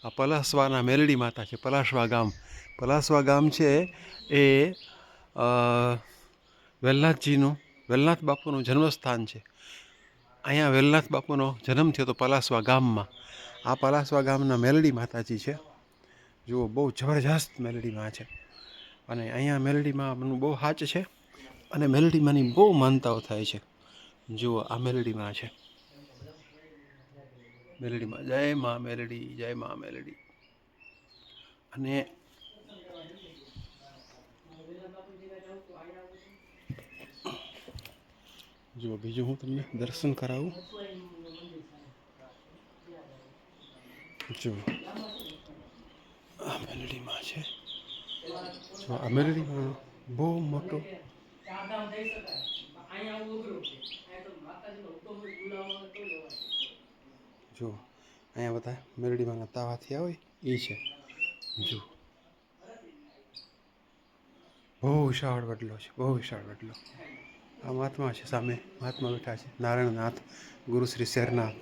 આ પલાસવાના મેલડી માતા છે. પલાસવા ગામ છે એ વેલનાથ બાપુનું જન્મસ્થાન છે. અહીંયા વેલનાથ બાપુનો જન્મ થયો તો પલાસવા ગામમાં. આ પલાસવા ગામના મેલડી માતાજી છે. જુઓ, બહુ જબરજસ્ત મેલડીમાં છે. અને અહીંયા મેલડીમાં બહુ હાચ છે. અને મેલડીમાંની બહુ માનતાઓ થાય છે. જુઓ, આ મેલડીમાં છે. મેલડીમાં જય મા મેલડી, જય મા મેલડી. અને જુઓ, બીજું હું તમને દર્શન કરાવું. જુઓ, આ મેલડીમાં છે. જો આ મેલડીમાં બહુ મોટો જો અહીંયા બધા મેલડીમાંના તાવા થયા હોય એ છે. જો, બહુ વિશાળ વડલો છે, બહુ વિશાળ વડલો. આ મહાત્મા છે, સામે મહાત્મા બેઠા છે, નારાયણનાથ, ગુરુ શ્રી શેરનાથ.